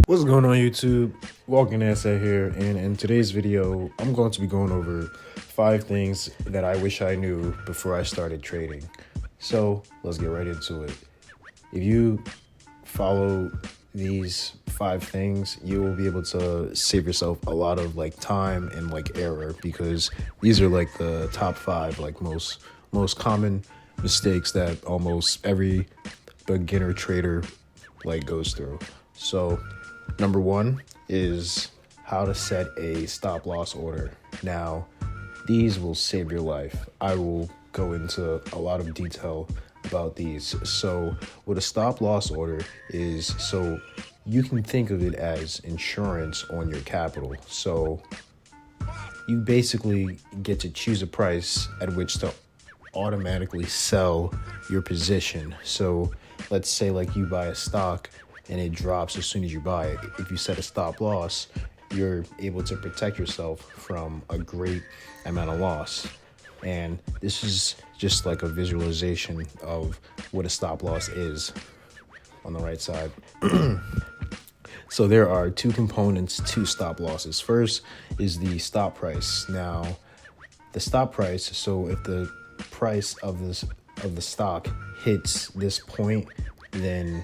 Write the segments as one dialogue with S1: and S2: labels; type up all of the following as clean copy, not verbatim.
S1: What's going on, YouTube? Walking Asset here, and in today's video, I'm going to be going over 5 things that I wish I knew before I started trading. So let's get right into it. If you follow these 5 things, you will be able to save yourself a lot of time and error, because these are the top 5 most common mistakes that almost every beginner trader goes through. So number 1 is how to set a stop loss order. Now, these will save your life. I will go into a lot of detail about these. So what a stop loss order is, so you can think of it as insurance on your capital. So you basically get to choose a price at which to automatically sell your position. So let's say you buy a stock and it drops as soon as you buy it. If you set a stop loss, you're able to protect yourself from a great amount of loss. And this is just a visualization of what a stop loss is on the right side. So there are 2 components to stop losses. First is the stop price. Now, the stop price, so if the price of the stock hits this point, then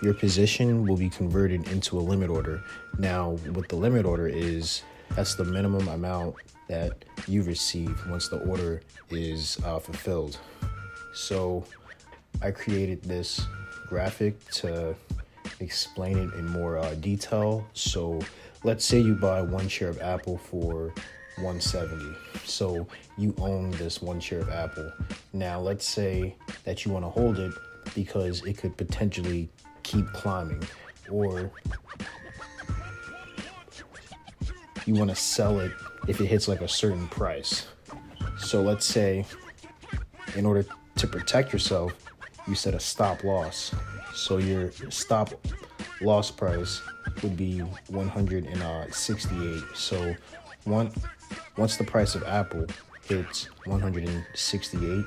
S1: your position will be converted into a limit order. Now, what the limit order is, that's the minimum amount that you receive once the order is fulfilled. So I created this graphic to explain it in more detail. So let's say you buy 1 share of Apple for $170. So you own this 1 share of Apple. Now let's say that you want to hold it because it could potentially keep climbing, or you want to sell it if it hits a certain price. So let's say, in order to protect yourself, you set a stop loss. So your stop loss price would be 168. So once the price of Apple hits 168,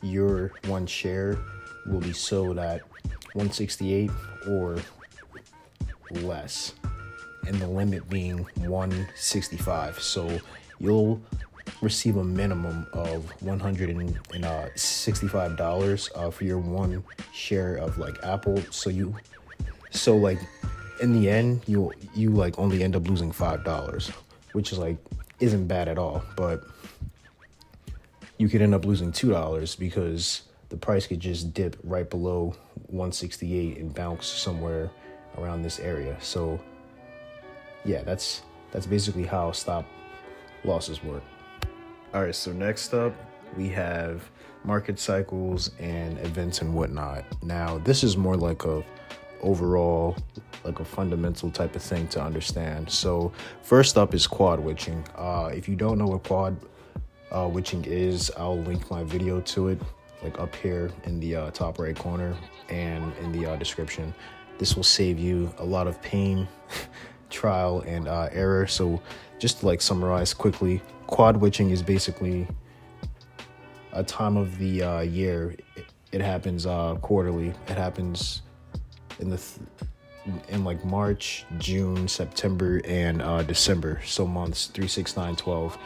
S1: your 1 share will be sold at 168 or less, and the limit being 165. So you'll receive a minimum of $165 for your 1 share of Apple. So in the end, you only end up losing $5, which is isn't bad at all. But you could end up losing $2 because the price could just dip right below 168 and bounce somewhere around this area. So yeah, that's basically how stop losses work. All right, so next up we have market cycles and events and whatnot. Now, this is more a overall a fundamental type of thing to understand. So first up is quad witching. If you don't know what quad witching is, I'll link my video to it up here in the top right corner and in the description. This will save you a lot of pain, trial, and error. So just to summarize quickly, quad witching is basically a time of the year. It happens quarterly. It happens in March, June, September, and December. So months 3, 6, 9, 12.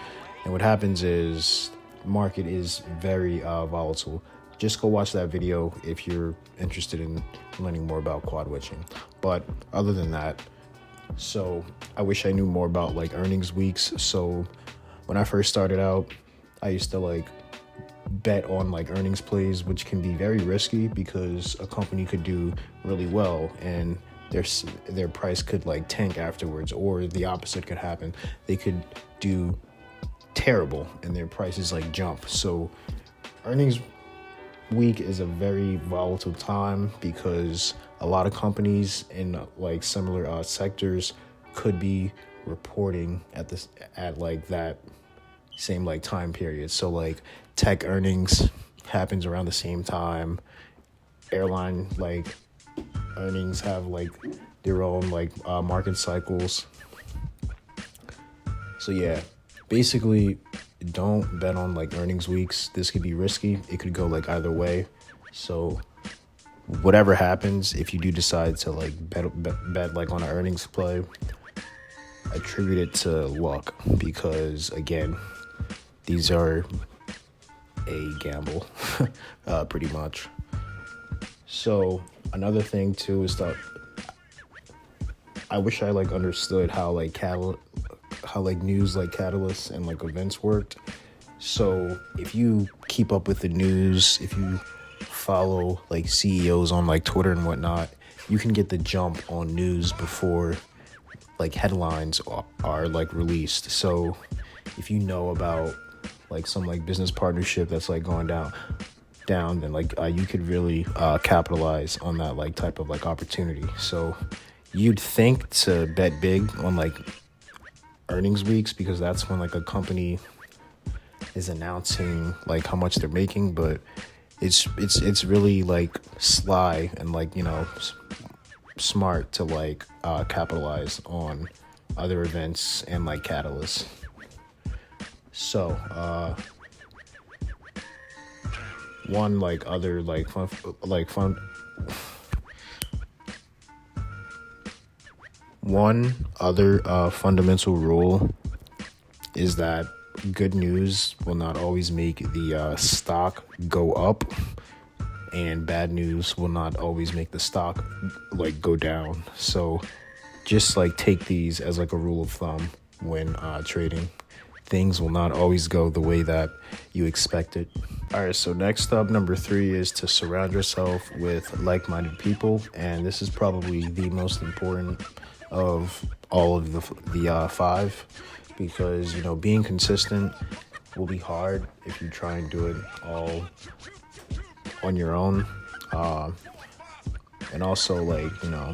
S1: And what happens is the market is very volatile. Just go watch that video if you're interested in learning more about quad witching. But other than that, so I wish I knew more about earnings weeks. So when I first started out, I used to bet on earnings plays, which can be very risky because a company could do really well and their price could tank afterwards, or the opposite could happen. They could do terrible and their prices jump. So earnings week is a very volatile time because a lot of companies in similar sectors could be reporting at that same time period. So tech earnings happens around the same time. Airline earnings have their own market cycles. So yeah, basically, don't bet on earnings weeks. This could be risky. It could go either way. So whatever happens, if you do decide to like bet like on an earnings play, attribute it to luck, because again, these are a gamble, pretty much. So another thing too is that I wish I like understood how like news like catalysts and like events worked. So if you keep up with the news, if you follow like CEOs on like Twitter and whatnot, you can get the jump on news before like headlines are like released. So if you know about like some like business partnership that's like going down, then like you could really capitalize on that like type of like opportunity. So you'd think to bet big on like earnings weeks, because that's when like a company is announcing like how much they're making, but it's really like sly and like, you know, smart to like capitalize on other events and like catalysts. So one like other like fun one other fundamental rule is that good news will not always make the stock go up, and bad news will not always make the stock like go down. So just like take these as like a rule of thumb when trading. Things will not always go the way that you expected. All right, so next up, number 3 is to surround yourself with like-minded people, and this is probably the most important of all of the 5, because, you know, being consistent will be hard if you try and do it all on your own. And also, like, you know,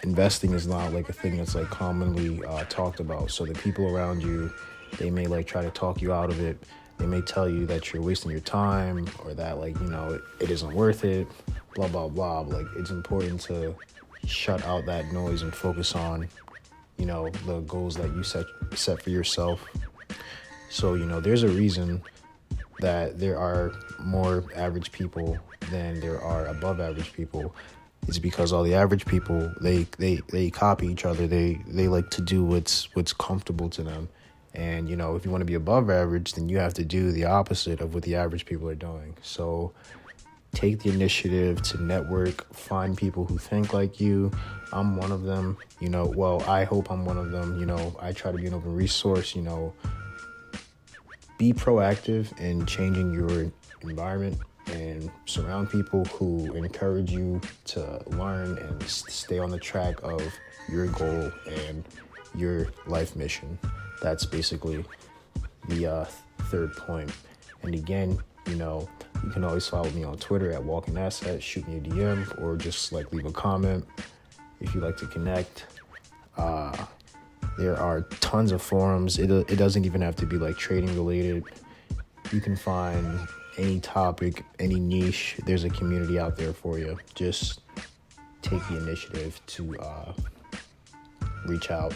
S1: investing is not like a thing that's like commonly talked about. So the people around you, they may like try to talk you out of it. They may tell you that you're wasting your time, or that like, you know, it isn't worth it, blah, blah, blah. But, like, it's important to shut out that noise and focus on, you know, the goals that you set for yourself. So, you know, there's a reason that there are more average people than there are above average people. It's because all the average people, they copy each other. They like to do what's comfortable to them. And, you know, if you want to be above average, then you have to do the opposite of what the average people are doing. So take the initiative to network, find people who think like you. I'm one of them, you know, well, I hope I'm one of them. You know, I try to be an open resource, you know, be proactive in changing your environment and surround people who encourage you to learn and stay on the track of your goal and your life mission. That's basically the 3rd point. And again, you know, you can always follow me on Twitter at Walking Asset, shoot me a DM, or just like leave a comment if you'd like to connect. There are tons of forums. It doesn't even have to be like trading related. You can find any topic, any niche. There's a community out there for you. Just take the initiative to reach out.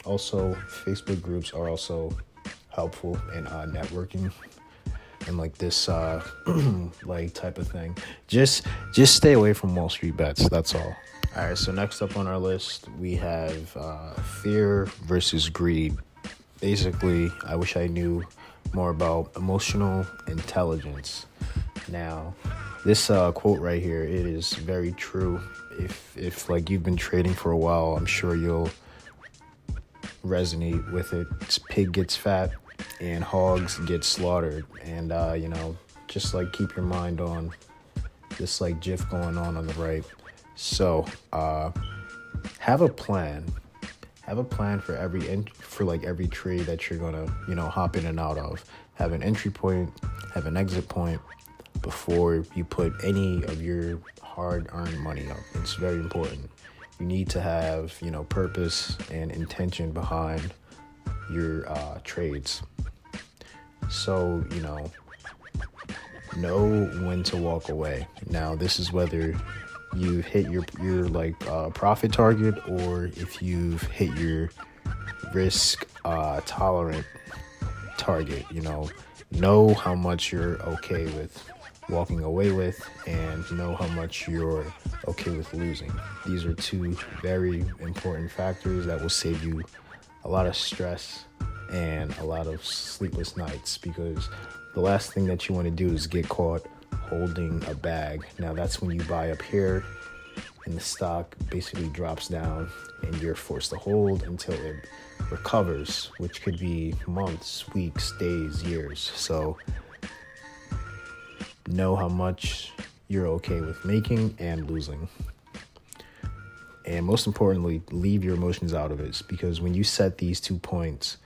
S1: Also, Facebook groups are also helpful in networking and like this like type of thing. Just stay away from Wall Street bets. That's all. All right, so next up on our list, we have fear versus greed. Basically, I wish I knew more about emotional intelligence. Now, this quote right here, it is very true. If like you've been trading for a while, I'm sure you'll resonate with it. Pig gets fat and hogs get slaughtered. And, you know, just like keep your mind on this like GIF going on the right. So have a plan. Have a plan for every trade that you're gonna, you know, hop in and out of. Have an entry point, have an exit point before you put any of your hard-earned money up. It's very important. You need to have, you know, purpose and intention behind your trades. So, you know when to walk away. Now, this is whether you hit your like profit target, or if you've hit your risk tolerant target. You know how much you're okay with walking away with, and know how much you're okay with losing. These are two very important factors that will save you a lot of stress and a lot of sleepless nights, because the last thing that you want to do is get caught holding a bag. Now that's when you buy up here and the stock basically drops down and you're forced to hold until it recovers, which could be months, weeks, days, years. So know how much you're okay with making and losing. And most importantly, leave your emotions out of it, because when you set these 2 points,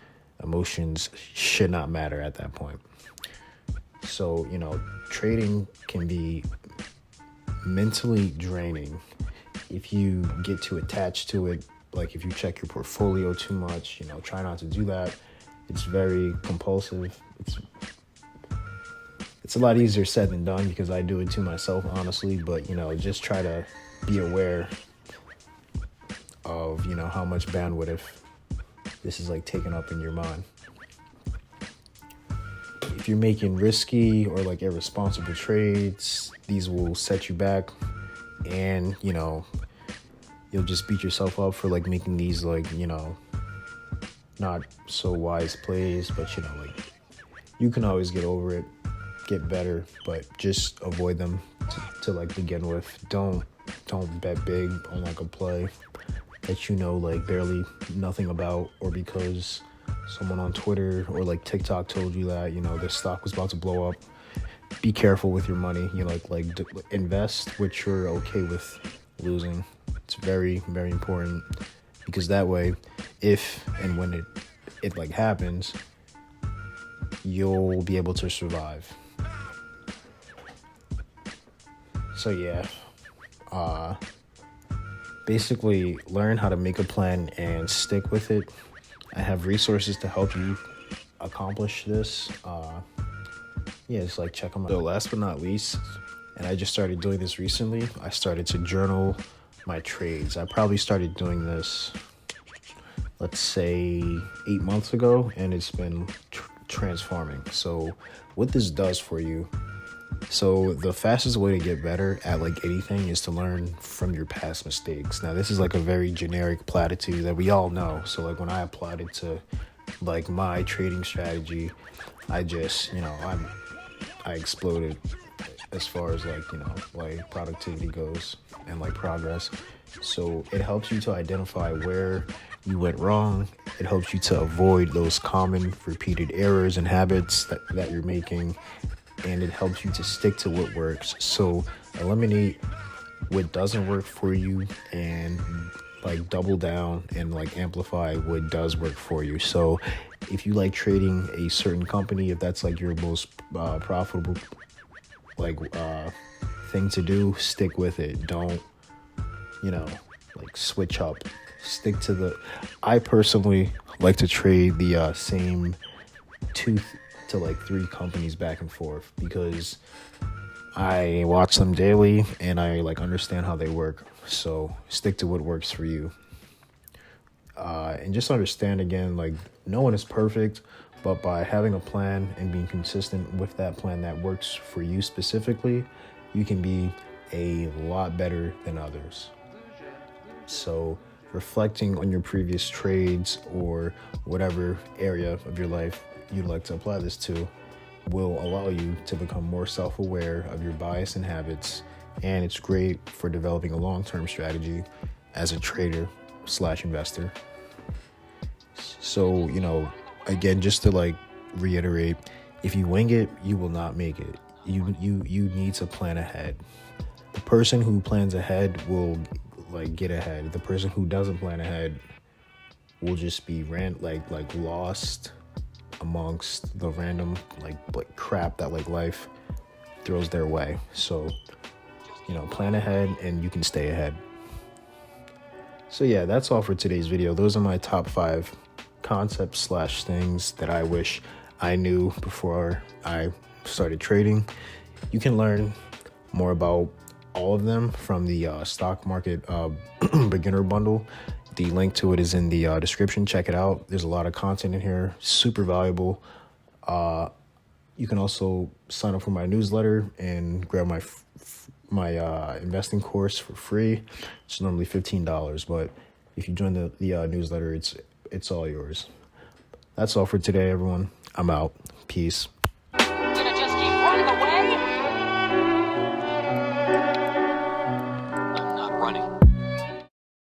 S1: emotions should not matter at that point. So, trading can be mentally draining if you get too attached to it. Like if you check your portfolio too much, try not to do that. It's very compulsive. It's a lot easier said than done, because I do it to myself, honestly. But, just try to be aware of, how much bandwidth this is like taking up in your mind. If you're making risky or like irresponsible trades, these will set you back, and, you'll just beat yourself up for like making these like, not so wise plays. But, you can always get over it, get better, but just avoid them to like begin with. Don't bet big on like a play that like barely nothing about, or because someone on Twitter or like TikTok told you that the stock was about to blow up. Be careful with your money. Invest what you're okay with losing. It's very, very important, because that way, if and when it like happens, you'll be able to survive. So yeah, basically learn how to make a plan and stick with it. I have resources to help you accomplish this. Just like check them out. So last but not least, and I just started doing this recently, I started to journal my trades. I probably started doing this, let's say 8 months ago, and it's been transforming. So what this does for you, so the fastest way to get better at like anything is to learn from your past mistakes. Now this is like a very generic platitude that we all know. So like when I applied it to like my trading strategy, I just, I exploded as far as like, like productivity goes and like progress. So it helps you to identify where you went wrong. It helps you to avoid those common repeated errors and habits that you're making. And it helps you to stick to what works. So eliminate what doesn't work for you and like double down and like amplify what does work for you. So if you like trading a certain company, if that's like your most profitable like thing to do, stick with it. Don't like switch up. Stick to I personally like to trade the same 2 to like 3 companies back and forth, because I watch them daily and I like understand how they work. So stick to what works for you. And just understand, again, like no one is perfect, but by having a plan and being consistent with that plan that works for you specifically, you can be a lot better than others. So reflecting on your previous trades or whatever area of your life you'd like to apply this to will allow you to become more self-aware of your bias and habits. And it's great for developing a long-term strategy as a trader/investor. So, again, just to like reiterate, if you wing it, you will not make it. You need to plan ahead. The person who plans ahead will like get ahead. The person who doesn't plan ahead will just be lost amongst the random like crap that like life throws their way. So, plan ahead and you can stay ahead. So yeah, that's all for today's video. Those are my top 5 concepts/things that I wish I knew before I started trading. You can learn more about all of them from the stock market beginner bundle. The link to it is in the description. Check it out. There's a lot of content in here, super valuable. You can also sign up for my newsletter and grab my investing course for free. It's normally $15, but if you join the newsletter, it's all yours. That's all for today, everyone. I'm out. Peace.